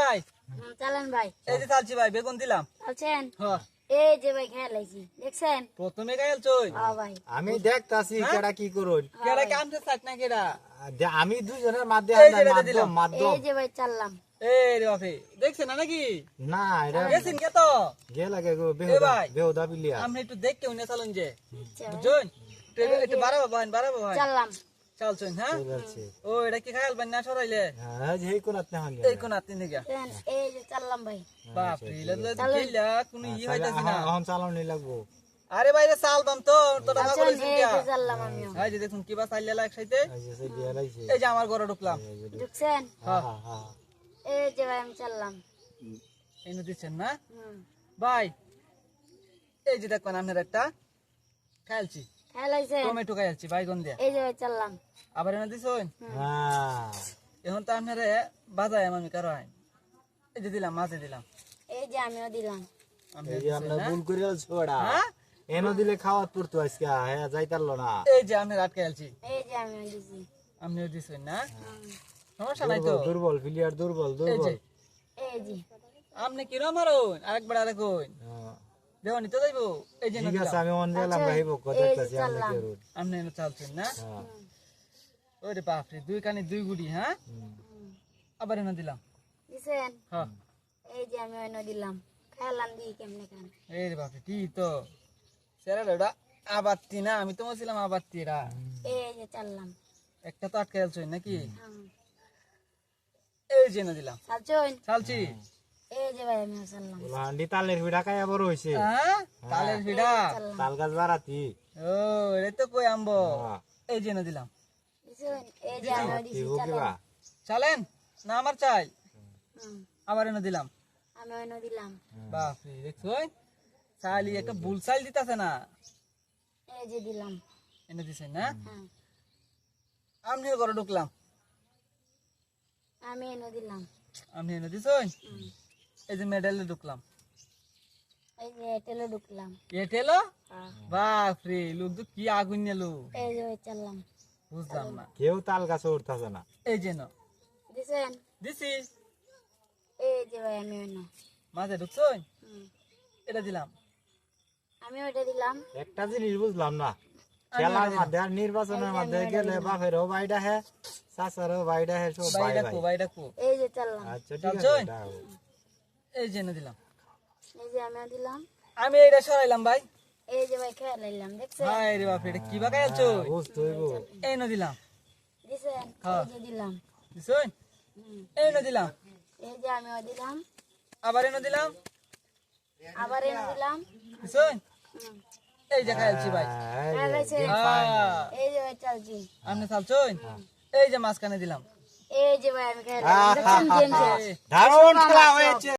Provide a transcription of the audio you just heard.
ভাই চালান ভাই। এই যে চালছি ভাই বেগুন দিলাম চালছেন? হ্যাঁ এই যে ভাই খেয়াল আইছি দেখছেন? প্রথমে গাইলছই হ্যাঁ ভাই। আমি দেখতাছি কেডা কি করুন কেডা কামতে চাট না কেডা আমি দুজনের মাঝে এই যে এটা দিলাম। মাধ্যম এই যে ভাই চাললাম। এই রে বাপে দেখছেন না নাকি না এটা গেছেন কে তো গে লাগে গো এ ভাই। বেহুদা পিলিয়া আপনি একটু দেখতে উনি চালুন যে আচ্ছা ভাই। বুঝছেন একটু বাড়াবো ভাই চাললাম। চালছেন হ্যাঁ চলছে ও এটা কি খাইল বান্না সরাইলে হ্যাঁ যে কোন আপনি হন এই কোন আপনি দিগা দেখছেন? এই যে চাললাম ভাই। বাপ রে ইলা দিলা কোন ই হইতাছে না এখন চালানি লাগবো আরে ভাই রে চালবাম তো তোরা ভাগ চালছেন? করেছিস এই কিয়া যে চাললাম আমিও। এই যে দেখুন কিবা চাইলে লাগ সাইতে এই যে সে বিয়া লাইছে এই যে আমার ঘরে ঢুকলাম দেখছেন? হ্যাঁ হ্যাঁ এই যে ভাই আমি চাললাম। এনে দিচ্ছেন না হুম। ভাই এই যে দেখুন আপনার একটা খাইলছি খেয়াল আইছেন? টমেটো খাইলছি বাইগন দিয়ে এই যে ভাই চাললাম। আবার এনে দিছেন হ্যাঁ এখন তো আপনারে বাজায় আমি কারো আইন এই যে দিলাম মাঝে দিলাম এই যে আমিও দিলাম। আপনি এই যে দিছেন আমরা না? ভুল করে ছোড়া হ্যাঁ? এনো দিলে খাওয়াত পড়তো আজকে হ্যাঁ যাইতারলো না এই যে আপনার আটকে আলছি এই যে আমিও দিছি। আপনিও দিছেন না হুম। সমস্যা নাই তো দুর্বল প্লেয়ার দুর্বল এই যে দুর্বল এই যে আপনি কিরম মারুন আরেকবার আরেকন হ্যাঁ। দেওয়া নিতে যাইবো এই যে এনে ঠিক আছে দিলাম আমি অন গেলাম আচ্ছা, রাহিব কথা এই যে কাছে আমরা চাললাম। করুন আপনি এনে চালছেন না হ্যাঁ ওরে বাপরে দুই কানে দুই গুড়ি হ্যাঁ হুম। আবার এনে দিলাম দিছেন? হ্যাঁ এই যে আমিও এনে দিলাম। খেয়ালাম দিই কেমনে কেন। এই রে বাপরে কি তো সেরা ওটা আবাত্তি না আমি তো বলছিলাম আবাত্তিরা এই যে চাললাম। একটা তো আটকে আলছই নাকি হুম। এই যে এনে দিলাম চালছেন? চালছি এই যে ভাই আমিও চাললাম। ওলা হান্ডি তালের পিঠা খাইয়া বড় হইছে হ্যাঁ তালের ভিড়া চাললাম। তাল গাছ বাড়াতি ও এটা তো কই আনবো হ্যাঁ। এই যে এনে দিলাম দিছেন? এই যে আমিও দিছি। দিব কিবা চালেন। চালেন না আমার চাই হুম। আবার এনে দিলাম আমিও এনে দিলাম। বাপরে দেখছো চালি একটা বুল চাল দিতেছে না এই যে দিলাম। এনে দিছেন না হ্যাঁ। আমি ঘরে ঢুকলাম আমি এনে দিলাম। আমি এনে দিছই হুম। এই যে মেডেলে ঢুকলাম এই যে এটেলে ঢুকলাম। এটেলো হ্যাঁ। বাপরে লোক তো কি আগুন নিলো এই যে ভাই চাললাম। বুঝলাম না কেউ তাল গাছে উঠতেছে না এই যে না দিছেন? দিছি এই যে ভাই আমিও এনে। মাঝে ঢুকছই হুম। এটা দিলাম আমিও এটা দিলাম। একটা জিনিস বুঝলাম না খেলার মধ্যে আর নির্বাচনের মধ্যে গেলে বাপেরও বাইডা হ্যাঁ চাচারও বাইডা হ্যাঁ সব ভাই বাই ডাকো বাই ভাই ডাকো এই যে চাললাম। আচ্ছা ঠিক আছে চলছই? দাও। এই যে এনে দিলাম এই যে আমিও দিলাম। আমি এটা সরাইলাম ভাই এই যে ভাই খেয়াল আইলাম দেখছেন? হাই রে বাপরে এটা কি বাকাই আলছো বুঝতে হইব এই এনে দিলাম দিছেন? হ্যাঁ। এই যে দিলাম। দিছই হুম। এই এনে দিলাম এই যে আমিও দিলাম। আবার এনে দিলাম আবার এনে দিলাম। দিছই হুম। এই যে খাইলছি ভাই হ্যাঁ, এই খেয়াল যে আইছে? হ্যাঁ এই যে ভাই চালছি। আপনি চালছই এই যে মাঝখানে দিলাম এই যে ভাই আমি খেয়াল আইলাম। দেখছেন গেম শেষ। দারুণ খেলা হয়েছে